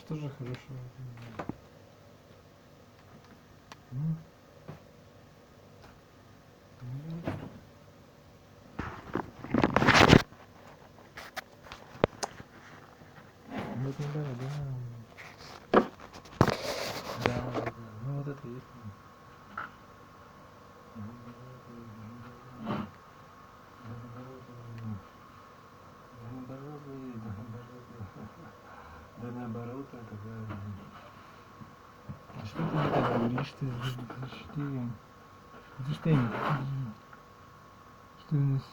тоже хорошо. Вот не да. Да, ну вот это есть. Да наоборот, это правильно. А что ты это говоришь-то? Что у нас?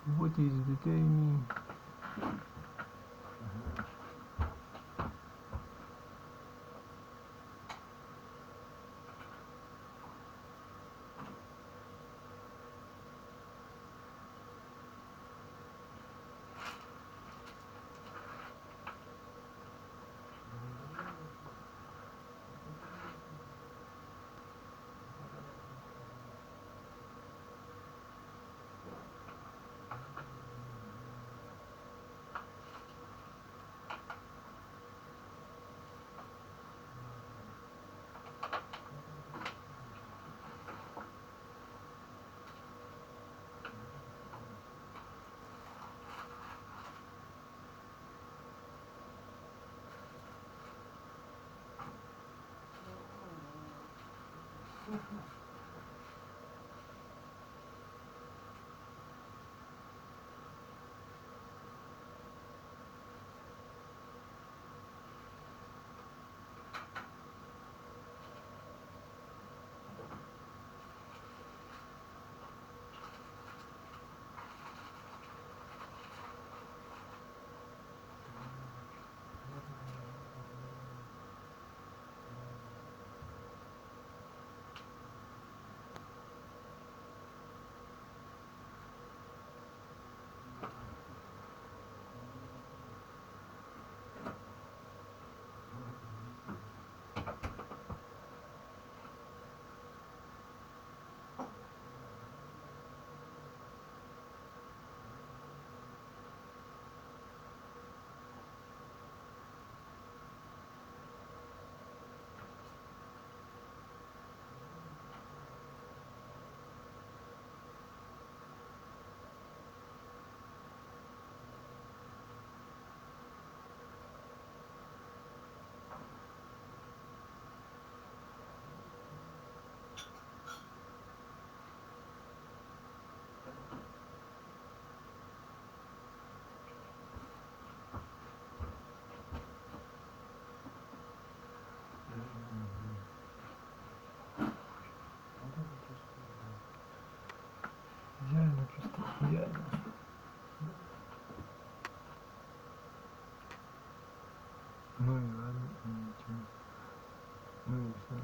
Вот из детей. Идеально, просто идеально. Ну и ладно, ничего. Ну и все.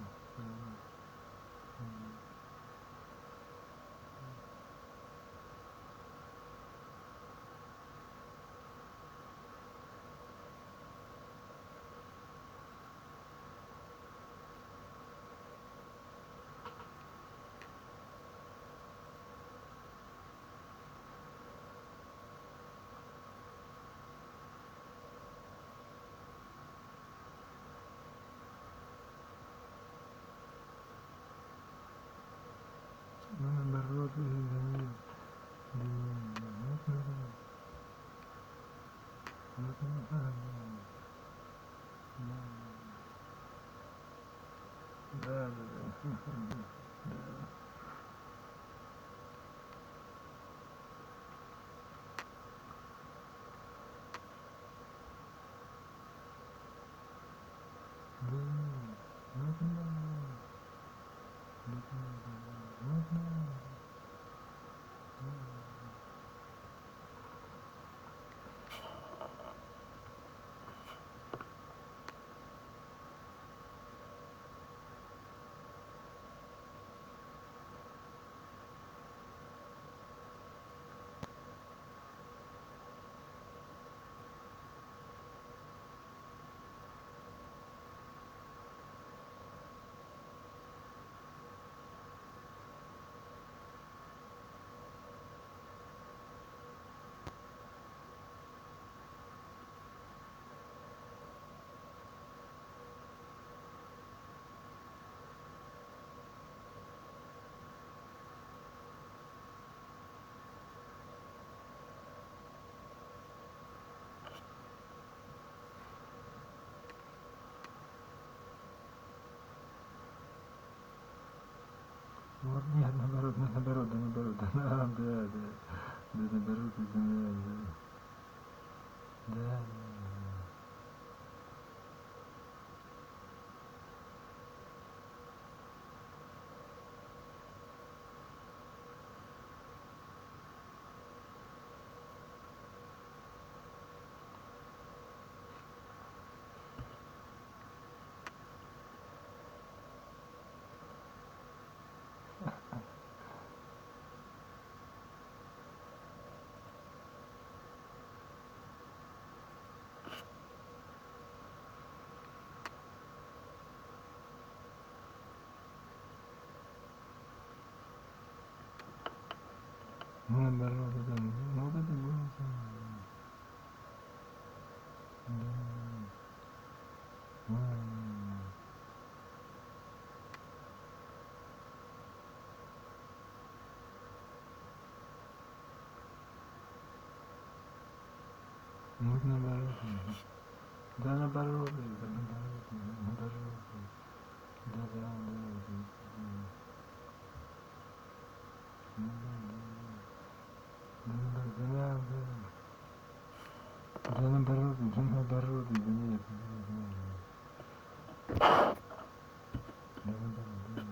Ну наоборот, да. Нет, наоборот, да, наоборот, да, наоборот, да. Наоборот, да, ну вот это было, да. Ну вот наоборот, да, наоборот, да, наоборот, да, да, наоборот, да, нет, да, наоборот, да.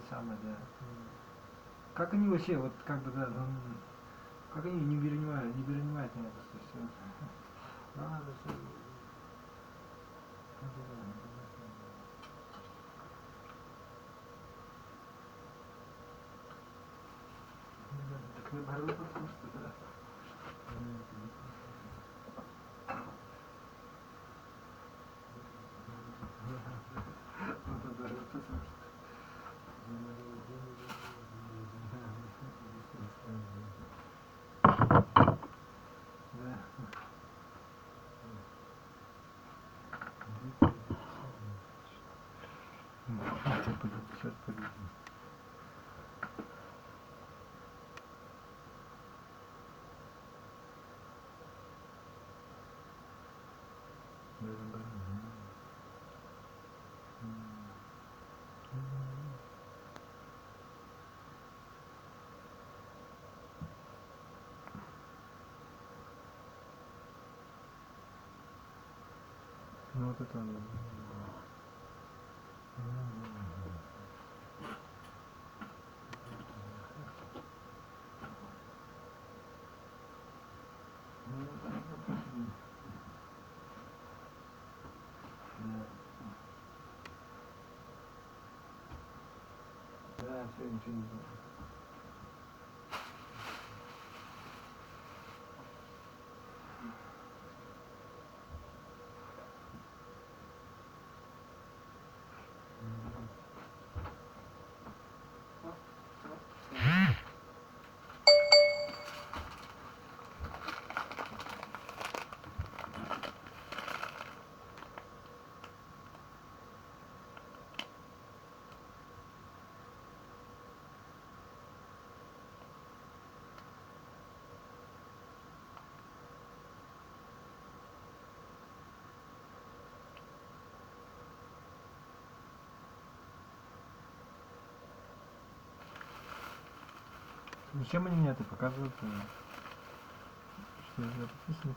Самое, да. Как они вообще, вот как бы, да, как они не перенимают меня просто все. Надо все. Так наоборот, потому что, да. Сейчас подожди. Ну вот это оно. Да, все, ничего не знаю. Зачем они мне это показывают? Что это подписано?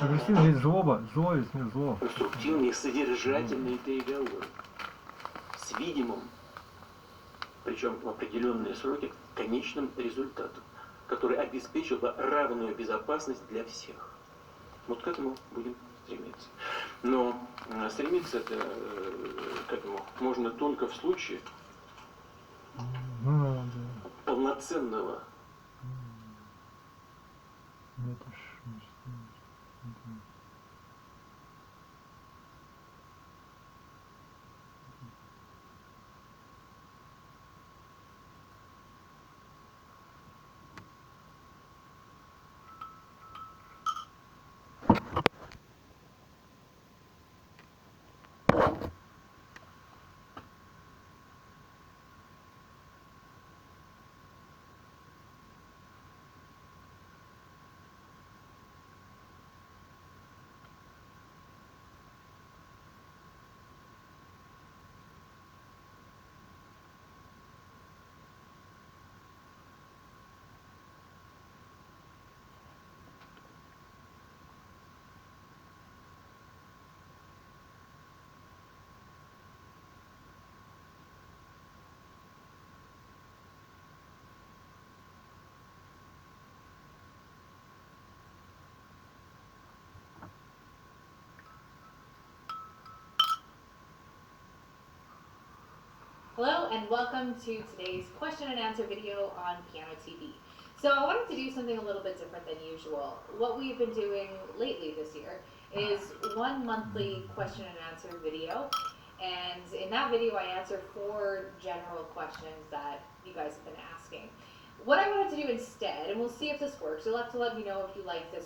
Агрессивно есть злоба, злость, нет зло. Конструктивный, содержательный переговор с видимым, причем в определенные сроки, конечным результатом, который обеспечил бы равную безопасность для всех. Вот к этому будем стремиться. Но стремиться это к этому можно только в случае полноценного Hello and welcome to today's question and answer video on Piano TV. So I wanted to do something a little bit different than usual. What we've been doing lately this year is one monthly question and answer video. And in that video I answer 4 general questions that you guys have been asking. What I wanted to do instead, and we'll see if this works, you'll have to let me know if you like this.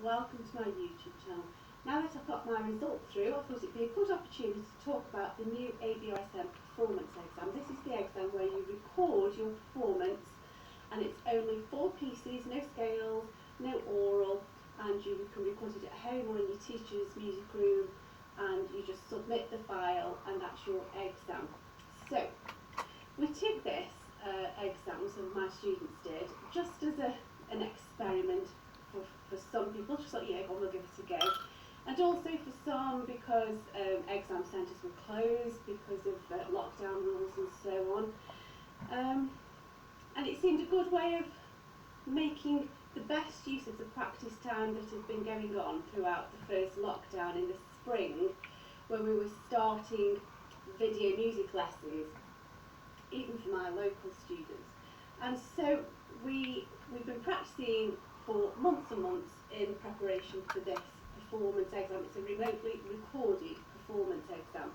Welcome to my YouTube channel. Now that I've got my result through, I thought it'd be a good opportunity to talk about the new ABRSM performance exam. This is the exam where you record your performance, and it's only 4 pieces, no scales, no oral, and you can record it at home or in your teacher's music room, and you just submit the file and that's your exam. So we took this exam, some of my students did, just as an experiment for some people, just like, yeah, we'll give it a go. And also for some because exam centres were closed because of lockdown rules and so on. And it seemed a good way of making the best use of the practice time that had been going on throughout the first lockdown in the spring, when we were starting video music lessons, even for my local students. And so we've been practicing for months and months in preparation for this performance exam. It's a remotely recorded performance exam.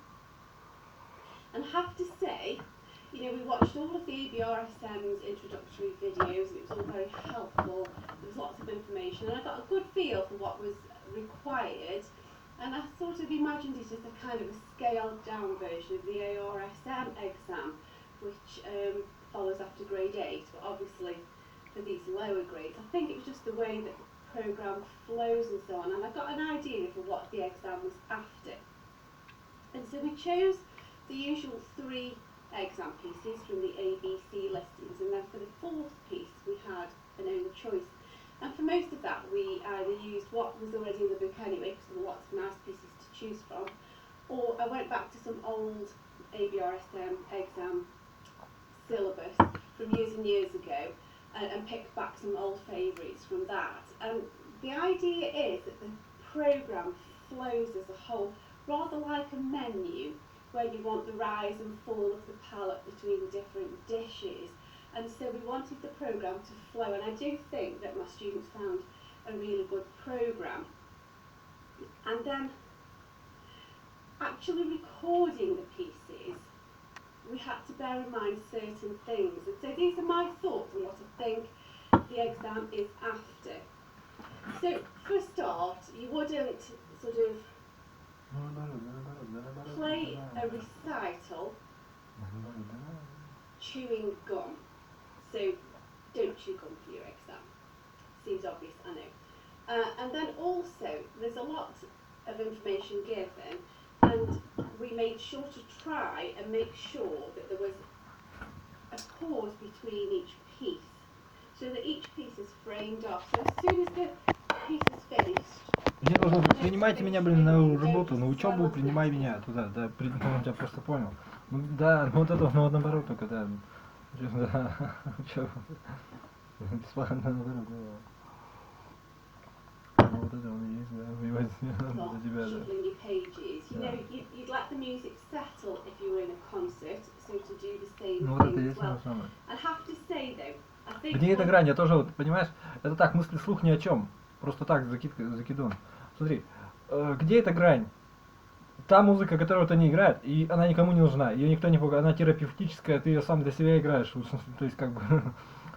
And I have to say, you know, we watched all of the ABRSM's introductory videos, and it was all very helpful. There was lots of information, and I got a good feel for what was required. And I sort of imagined it as a kind of a scaled down version of the ARSM exam, which follows after grade 8, but obviously for these lower grades. I think it was just the way that the programme flows and so on, and I got an idea for what the exam was after. And so we chose the usual 3 exam pieces from the ABC listings, and then for the 4th piece we had an own choice. And for most of that we either used what was already in the book anyway, because there were lots of nice pieces to choose from, or I went back to some old ABRSM exam syllabus from years and years ago, and pick back some old favourites from that. And the idea is that the programme flows as a whole, rather like a menu, where you want the rise and fall of the palette between the different dishes. And so we wanted the programme to flow, and I do think that my students found a really good programme. And then actually recording the pieces, we had to bear in mind certain things. And so these are my thoughts on what I think the exam is after. So for a start, you wouldn't sort of play a recital chewing gum. So don't chew gum for your exam. Seems obvious, I know. And then also, there's a lot of information given, and we made sure to try and make sure that there was a pause between each piece, so that each piece is framed off. So as soon as the piece is finished, Мне должно быть, принимайте меня, блин, на работу, на учебу, принимай меня туда, да, я тебя просто понял. Ну, да, ну вот это, ну вот наоборот только, да. Да, учеба. Бесплатно, наоборот, да. Ну вот это он и есть, да, воевать за тебя, да. shuffling your pages. You know, you'd let the music settle if you were in a concert, so to do the same Ну вот это и thing as есть оно well. самое. I have to say though, I think Где эта грань? Я тоже, вот, понимаешь, это так, мысли вслух ни о чем. Просто так, закидон. Смотри, где эта грань? Та музыка, которую вот они играют, и она никому не нужна, ее никто не покупает, она терапевтическая, ты ее сам для себя играешь, то есть как бы,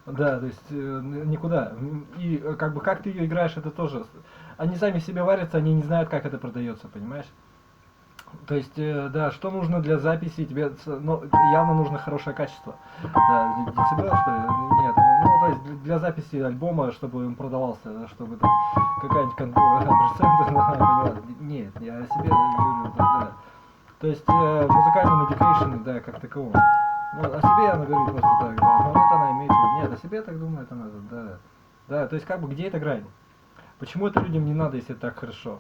да, то есть никуда. И как бы как ты ее играешь, это тоже, они сами себе варятся, они не знают, как это продается, понимаешь? То есть, да, что нужно для записи, тебе ну, явно нужно хорошее качество. Да, децибел, что ли? Нет, ну, то есть для записи альбома, чтобы он продавался, да, чтобы там какая-нибудь контора, нет, я о себе говорю, да. То есть музыкальный medication, да, как такового. Ну, о себе она говорит просто так, да, ну, вот она имеет в виду. Нет, о себе так думает она, да. Да, то есть как бы где эта грань? Почему это людям не надо, если это так хорошо?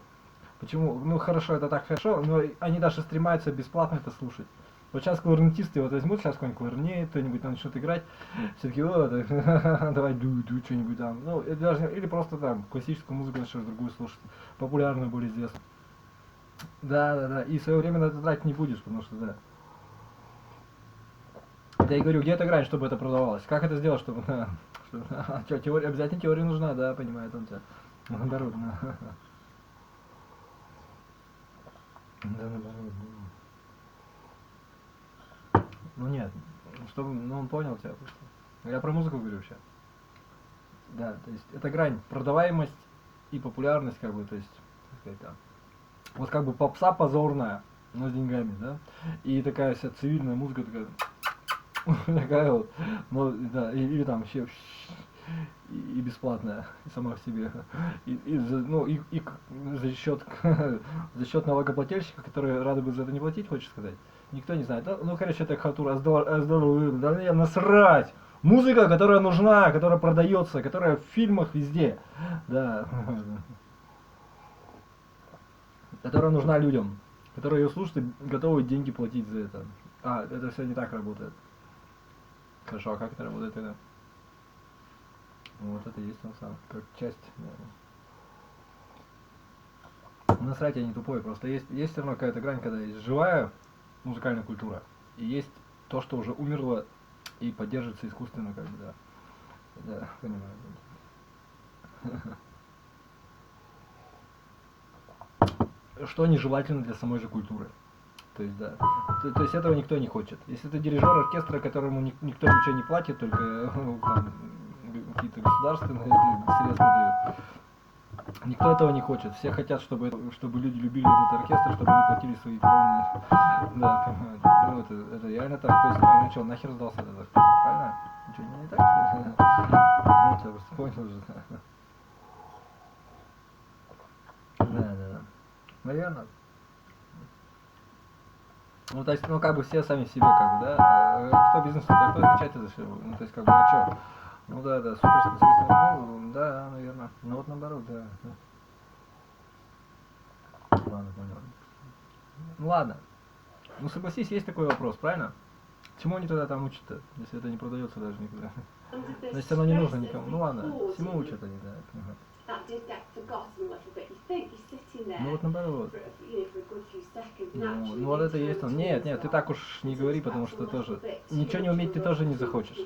Почему? Ну хорошо, это так хорошо, но они даже стремаются бесплатно это слушать. Вот сейчас кларнетисты вот возьмут сейчас какой-нибудь кларнет, кто-нибудь начнет играть, все-таки, давай ду что-нибудь там. Ну, даже, или просто там классическую музыку начнешь другую слушать, популярную, более известную. Да, и в свое время на это тратить не будешь, потому что, да. Да я говорю, где эта грань, чтобы это продавалось? Как это сделать, чтобы, что, теория, обязательно теория нужна, да, понимает он тебя. Наоборот, Да, наоборот. Ну нет, чтобы, ну он понял тебя просто. Я про музыку говорю вообще. Да, то есть это грань, продаваемость и популярность, как бы, то есть, так сказать, там. Вот как бы попса позорная, но с деньгами, да, и такая вся цивильная музыка такая, такая вот, ну, да, или там вообще и бесплатная сама в себе, и за счет налогоплательщика, которые рады бы за это не платить, хочешь сказать, никто не знает. Ну короче, это халтура, да мне насрать. Музыка, которая нужна, которая продается, которая в фильмах везде, да, которая нужна людям, которые ее слушают и готовы деньги платить за это. А, это все не так работает. Хорошо, а как это работает тогда? Вот это есть он сам, как часть. Да. Насрать я не тупой, просто есть все равно какая-то грань, когда есть живая музыкальная культура, и есть то, что уже умерло и поддерживается искусственно, как бы, да. Да, понимаю. Что нежелательно для самой же культуры. То есть, да. То есть этого никто не хочет. Если это дирижер оркестра, которому никто ничего не платит, только там, какие-то государственные средства дают. Никто этого не хочет. Все хотят, чтобы люди любили этот оркестр, чтобы они платили свои кровные. Да, понимаете. Ну, это реально так. То есть, ну что, нахер сдался этот оркестр, правильно? Ничего не так, что ли? Ну, я просто понял же. Да. Наверное. Ну, то есть, ну, как бы все сами себе, как бы, да. Кто бизнес, кто отвечает за все. Ну, то есть, как бы, а что? Ну, да, супер специалист. Ну, да, наверное. Ну, вот наоборот, да. Ладно, понял. Ну, ладно. Ну, согласись, есть такой вопрос, правильно? Чему они тогда там учат-то, если это не продается даже никуда? Значит, оно не нужно никому. Ну, ладно, всему учат они, да. Ну вот наоборот. Ну вот это и есть он. Нет, ты так уж не говори, потому что тоже ничего не уметь ты тоже не захочешь.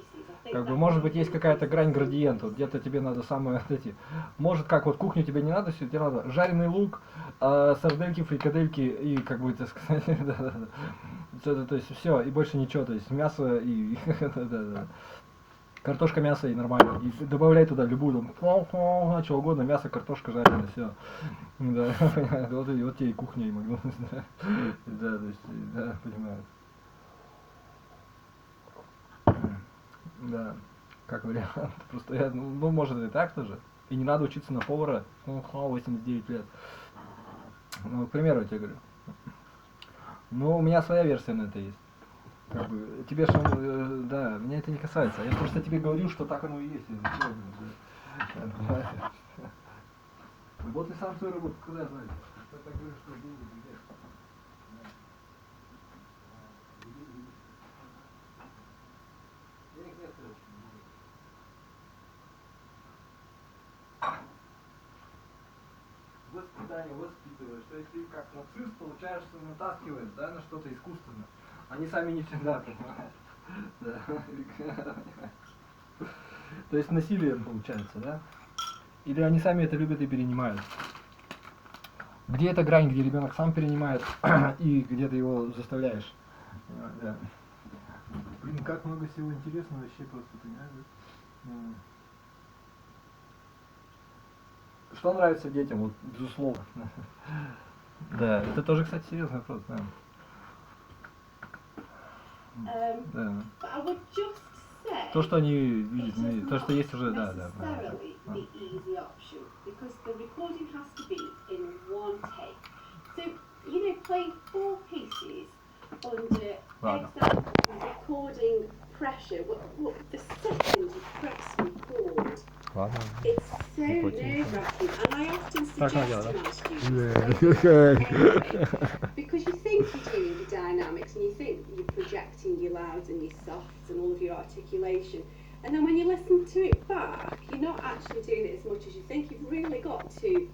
Как бы, может быть, есть какая-то грань градиента, вот где-то тебе надо самые вот эти, может, как вот кухню тебе не надо, все, тебе надо жареный лук, сардельки, фрикадельки и, как бы, так сказать, то есть все, и больше ничего, то есть мясо и, картошка, мясо и нормально, и добавляй туда любую, там, что угодно, мясо, картошка жареная, все, да, вот тебе и кухня, и Макдональдс, да, то есть, да, понимаю. Да, как вариант. Просто я, ну, может и так тоже. И не надо учиться на повара, 89 лет. Ну, к примеру, я тебе говорю. Ну, у меня своя версия на это есть. Как бы, тебе что, да, меня это не касается. Я просто тебе говорю, что так оно и есть. Вот и сам свою работу, когда знаешь. Я так говорю, что деньги бегают. Денег нет, короче. Воспитание воспитываешь. То есть ты как нацист, получаешь, что натаскиваешь, да, на что-то искусственно. Они сами не всегда, понимаешь. Да. То есть насилие получается, да? Или они сами это любят и перенимают. Где эта грань, где ребенок сам перенимает и где ты его заставляешь? Да. Блин, как много всего интересного вообще просто, понимаешь? Что нравится детям, вот, безусловно. Да, это тоже, кстати, серьезный вопрос, да. Да. But I would just say То, что они видят, it is то, что есть уже, not да, да. necessarily the easy option because the recording has to be in one take. So, you know, playing 4 pieces under example recording pressure, what the second you press record, it's so nerve-wracking, and I often suggest to my students anyway, because you think you're doing the dynamics and you think you're projecting your louds and your softs and all of your articulation, and then when you listen to it back, you're not actually doing it as much as you think. You've really got to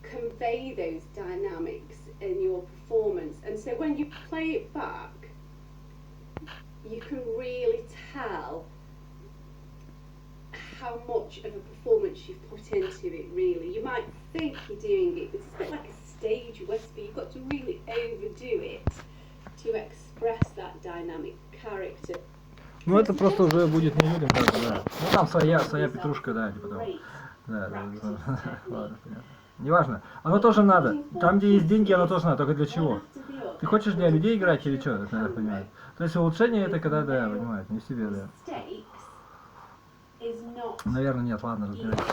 convey those dynamics in your performance, and so when you play it back, you can really tell how much of a performance you've put into it, really. You might think you're doing it, but it's a bit like a stage whisper. You've got to really overdo it to express that dynamic character. Ну это просто уже будет не людям, как бы, да. Ну там своя петрушка, да, типа того. Да, ладно, понятно. Неважно. Оно тоже надо. Там, где есть деньги, оно тоже надо. Только для чего? Ты хочешь для людей играть или что? Это надо понимать. То есть улучшение это когда, да, понимаете, не в себе, да. Наверное, нет, ладно, разбирайтесь.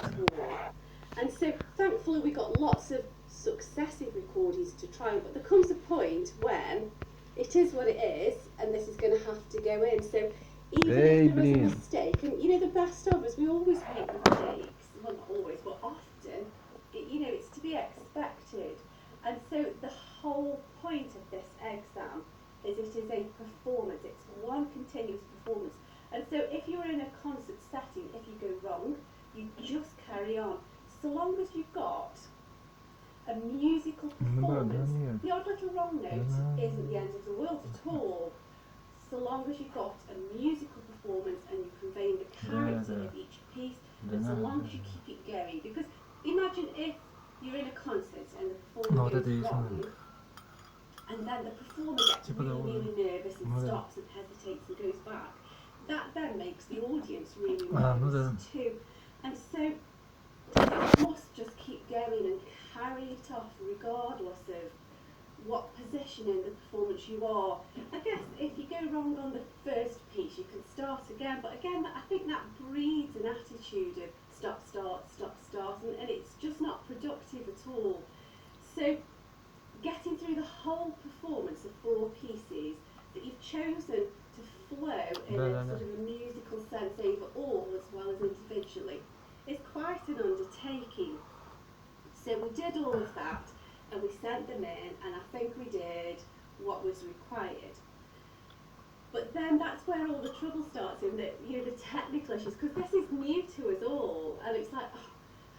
And so, thankfully, we got lots of successive recordings to try, but there comes a point when it is what it is, and this is going to have to go in. So, even if there is a mistake, and you know, the best of us, we always make mistakes. Well, not always, but often. You know, it's to be expected. And so, the whole point of this exam is it is a performance. It's one continuous performance. And so if you're in a concert setting, if you go wrong, you just carry on. So long as you've got a musical performance, the odd little wrong note isn't the end of the world at all. So long as you've got a musical performance and you're conveying the character of each piece, and so long as you keep it going. Because imagine if you're in a concert and the performer goes wrong, and then the performer gets really nervous and stops and hesitates and goes back. That then makes the audience really nervous too. And so you must just keep going and carry it off regardless of what position in the performance you are. I guess if you go wrong on the first piece, you can start again. But again, I think that breeds an attitude of stop, start, and it's just not productive at all. So getting through the whole performance of 4 pieces that you've chosen to flow in a sort of a musical sense overall as well as individually is quite an undertaking. So we did all of that and we sent them in, and I think we did what was required. But then that's where all the trouble starts in, that, you know, the technical issues, because this is new to us all, and it's like, oh,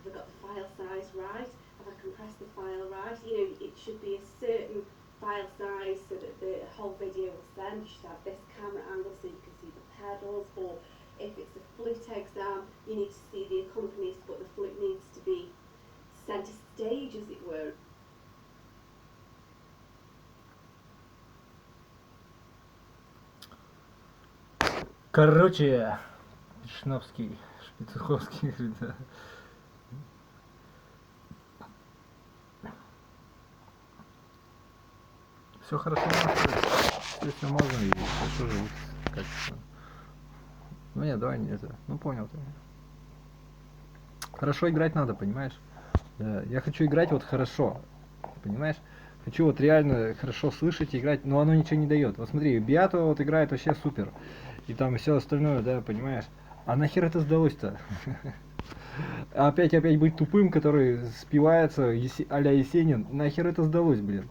have I got the file size right? Have I compressed the file right? You know, it should be a certain file size so that the whole video will send. You should have this camera angle so you can see the pedals, or if it's a flute exam, you need to see the accompanist, but the flute needs to be centre stage, as it were. Короче, Шнапский, Шпицуховский, говорит, да. Все хорошо, все можно, и хорошо живут, качественно. Ну нет, давай не это. Ну понял ты. Хорошо играть надо, понимаешь? Да, я хочу играть вот хорошо, понимаешь? Хочу вот реально хорошо слышать и играть, но оно ничего не дает. Вот смотри, Биато вот играет вообще супер. И там все остальное, да, понимаешь? А нахер это сдалось-то? Опять быть тупым, который спивается а-ля Есенин. Нахер это сдалось, блин?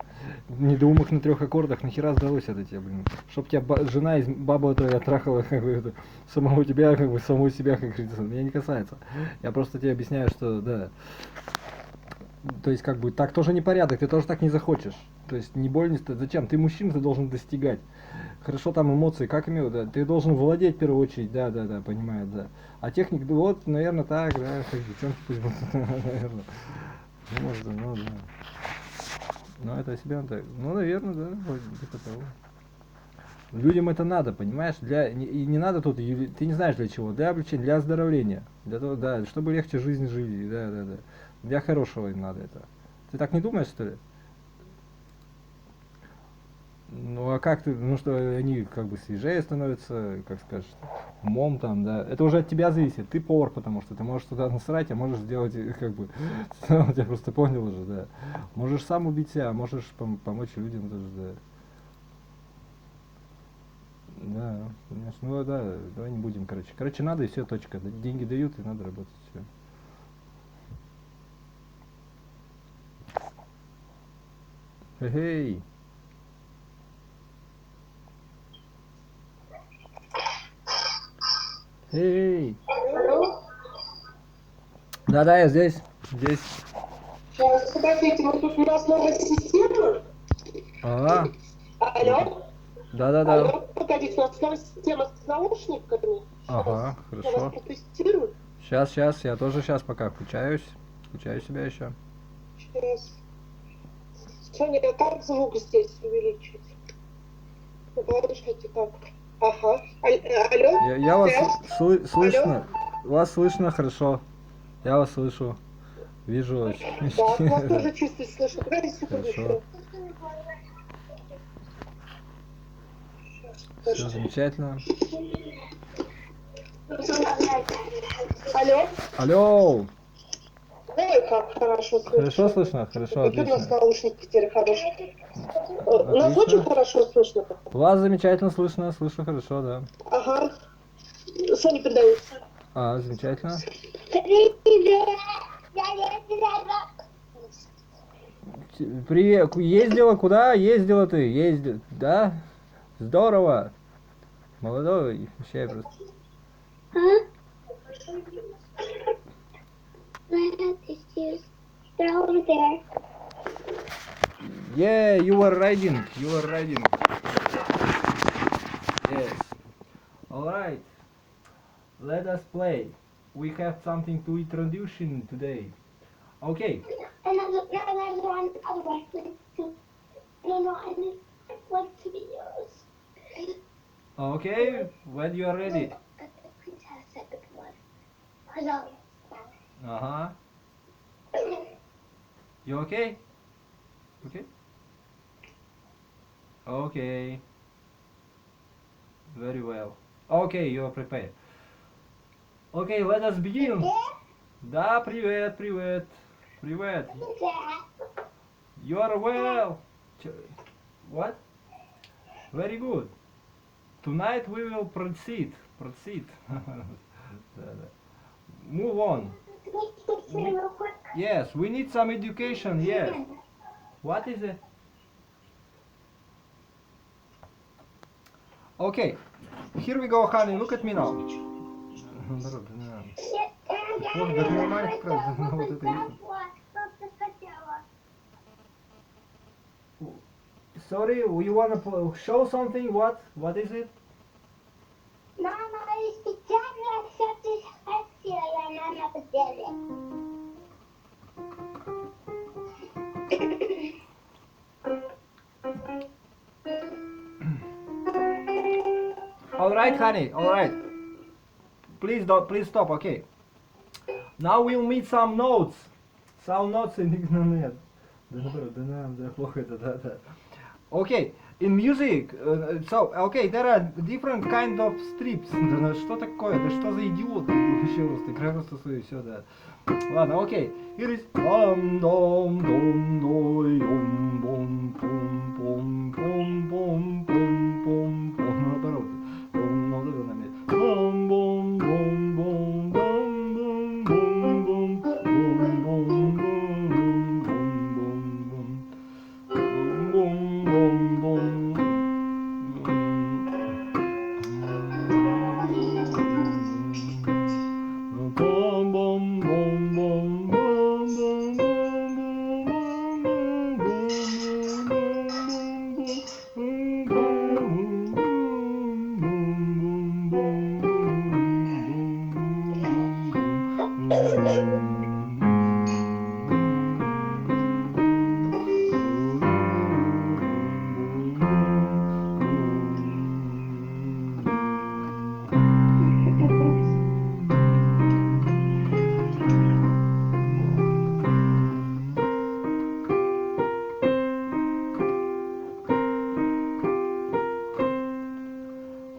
Недоумок на 3 аккордах, нахера сдалось это тебе, блин? Чтоб тебя жена из баба твоя трахала, как бы, это, самого тебя, как бы, самого себя, как говорится, меня не касается. Я просто тебе объясняю, что, да. То есть, как бы, так тоже не порядок, ты тоже так не захочешь. То есть, не больно, зачем? Ты мужчина, ты должен достигать. Хорошо, там эмоции, как имею, да, ты должен владеть в первую очередь, да, понимаю, да. А техник, да, вот, наверное, так, да, как девчонки пусть будут, наверное. Ну, может, ну, да. Ну, это себя, так, ну, наверное, да, где-то того. Людям это надо, понимаешь, и не надо тут, ты не знаешь для чего, для облегчения, для оздоровления, для того, да, чтобы легче жизнь жили, да. Для хорошего им надо это. Ты так не думаешь, что ли? Ну а как ты, ну что они как бы свежее становятся, как скажешь, умом там, да. Это уже от тебя зависит. Ты повар, потому что ты можешь туда насрать, а можешь сделать, как бы, я просто понял уже, да. Можешь сам убить себя, можешь помочь людям тоже, да. Да, конечно. Ну да, давай не будем, короче. Короче, надо и все, точка. Деньги дают, и надо работать, все. Эй! Эй! Да, я здесь. Сейчас, подождите, мы тут у нас новая система. Ага. Алло? Да. Алло, погодите, у нас новая система с наушниками. Ага, Я хорошо. вас протестирую. Сейчас, я тоже сейчас пока включаю себя еще. Сейчас. Соня, а как звук здесь увеличить? Ну, подождите, так. Ага. Алло? Я вас слышно. Алло? Вас слышно хорошо. Я вас слышу. Вижу очень. Да, вас тоже чувствую, слышно. Подождите секунду Хорошо. еще. Все замечательно. Алло? Алло! Ой, как хорошо слышно. Хорошо слышно? Хорошо, Какие у нас отлично. наушники теперь хорошие. Нас Отлично. очень хорошо слышно. Вас замечательно слышно, слышу хорошо, да. Ага. Соня передается. А, замечательно. Привет. Ездила куда? Ездила ты? Ездила, да? Здорово. Молодой, вообще просто. They're over there. Yeah, you are riding. Yes. Alright. Let us play. We have something to introduce today. Okay. And there's one other one. No, I need one to be yours. Okay, when you are ready. Hello. Uh-huh. You okay? Okay? Okay. Very well. Okay, you are prepared. Okay, let us begin. Да, привет. You are well. What? Very good. Tonight we will proceed. Move on. Yes, we need some education, yes. What is it? Okay, here we go, honey, look at me now. Sorry, you wanna show something? What is it? Mama, is the деле. All right, honey. All right. Please don't. Please stop. Okay. Now we'll meet some notes. Some notes in нет. Да наоборот, да плохо это, да. Okay. In music, so, okay, there are different kind of strips. Да что такое? Да что за идиот? Вообще просто, играй просто свою, все, да. Ладно, окей. Here is dom dom dom doi om bom пом пом пом пом пом пом пом. Наоборот. Вот это нам есть. Бом бом бом бом бом бом бом бом бом бом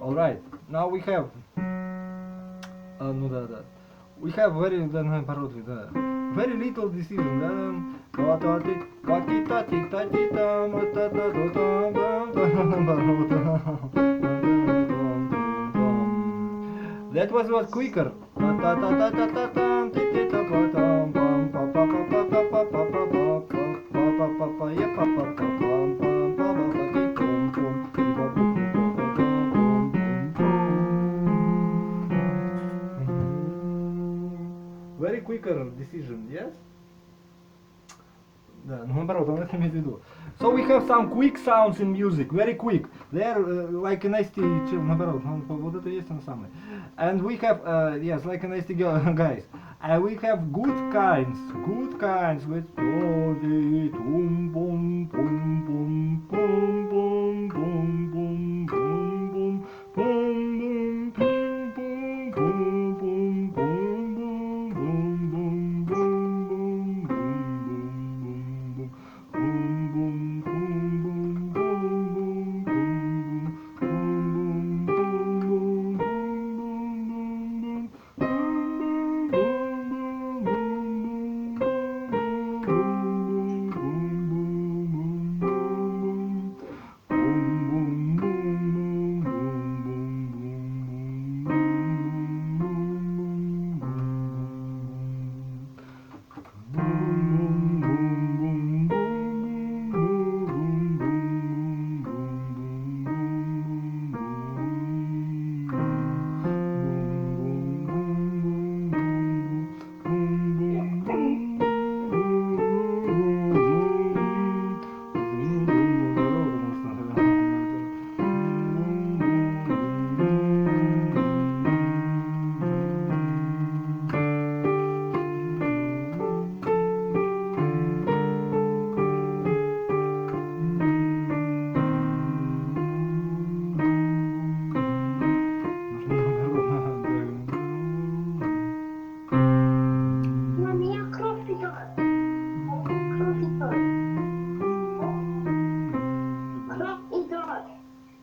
Alright, now we have ну да. We have very, да, наоборот, да. Very little decision, да. That was quicker. Very quicker decision, yes? Да, ну наоборот, он это имеет в виду. So we have some quick sounds in music, very quick. They're like an nasty, наоборот, вот это есть он самый. And we have, yes, like a nasty guys. And we have good kinds with tum bum bum bum bum bum bum bum bum bum bum bum bum bum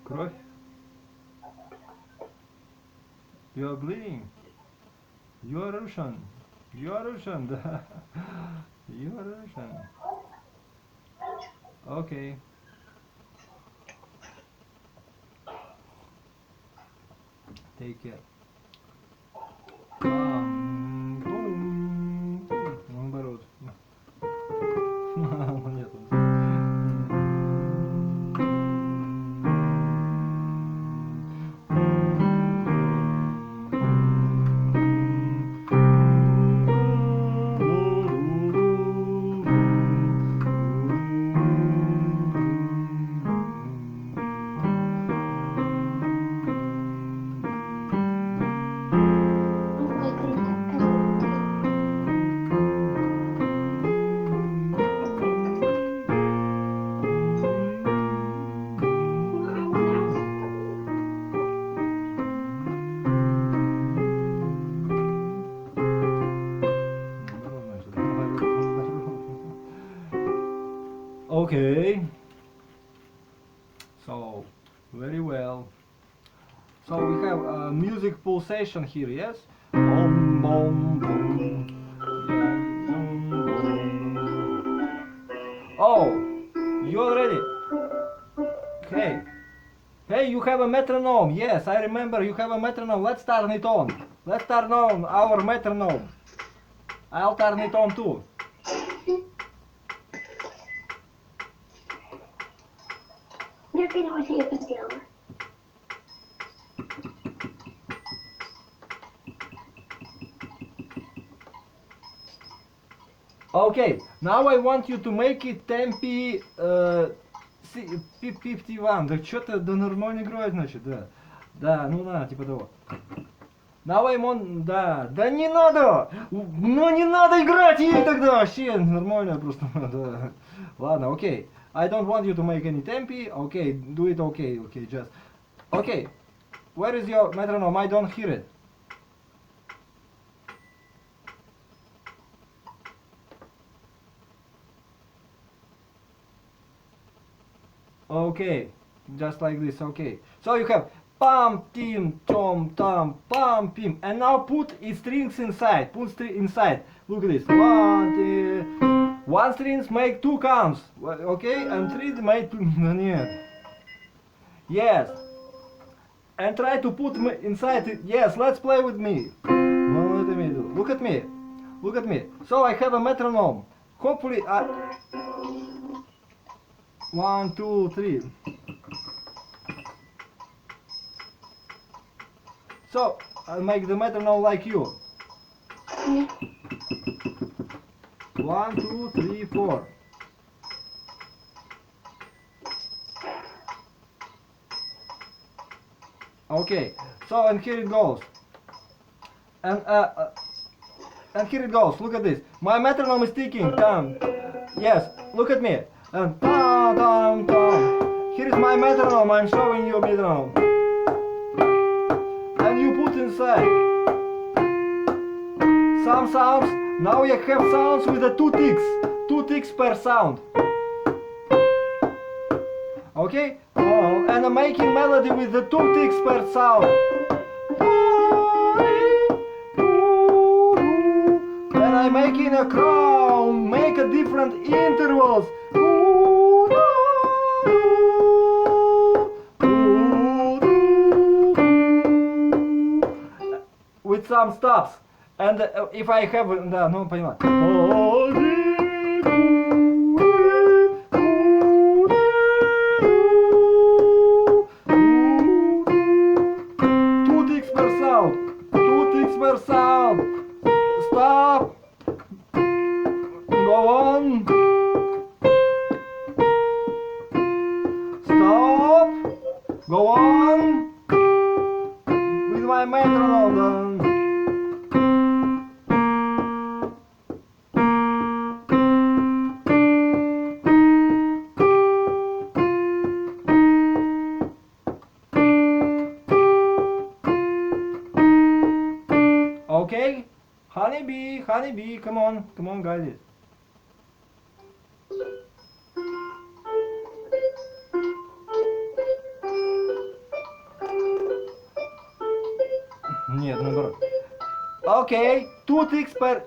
Кровь? You are bleeding. You are Russian. You are Russian, да. You are Russian. Okay. Take care. Наоборот. Нет. Ой, круто. Okay. So, very well. So we have a music pulsation here, yes? Boom, boom, boom. Oh, you already? Hey. Hey, you have a metronome. Yes, I remember you have a metronome. Let's turn it on. Let's turn on our metronome. I'll turn it on too. You're gonna want to get the scale. Okay, now I want you to make it tempi 51. Да что-то, да нормально играет, значит, да. Да, ну на, типа того. Now I'm on, да. Да не надо! Ну не надо играть ей тогда! Вообще, нормально просто, да. Ладно, окей. I don't want you to make any tempi. Okay, do it okay, just. Okay, where is your metronome? I don't hear it. Okay, just like this, okay. So you have pam, tim, tom, tam, pam, pim. And now put strings inside. Inside. Look at this. One strings make 2 counts. Okay, and 3 make 2. Yes. And try to put inside it. Yes, let's play with me. Look at me. Look at me. So I have a metronome. Hopefully I... 1, 2, 3. So I'll make the metronome like you. 1, 2, 3, 4. Okay. So and here it goes. And here it goes. Look at this. My metronome is ticking. Yes. Look at me. And here is my metronome. I'm showing you metronome. And you put inside some sounds. Now you have sounds with the 2 ticks. 2 ticks per sound. Okay? And I'm making melody with the 2 ticks per sound. And I'm making a crown. Make a different intervals. With some stops. And if I have... Да, ну, понимаю. 2 ticks per sound. 2 ticks per sound. Stop. Go on. Stop. Go on. With my metronome. Okay? Honeybee, come on guys. Нет, наоборот. Окей, 2 ticks per...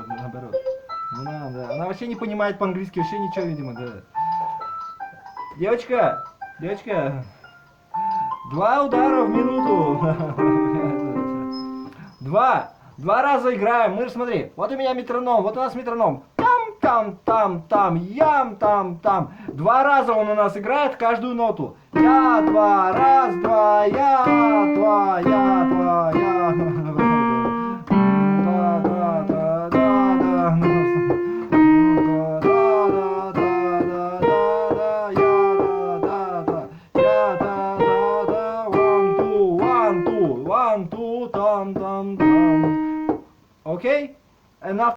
Наоборот. Не надо. Она вообще не понимает по-английски, вообще ничего, видимо, да. Девочка, 2 удара в минуту. 2 раза играем. Мы же смотри, вот у меня метроном, вот у нас метроном. Там, ям, там. 2 раза он у нас играет каждую ноту. Я, 2, раз, 2, я, 2, я, 2, я. One, two, tam. Okay? And after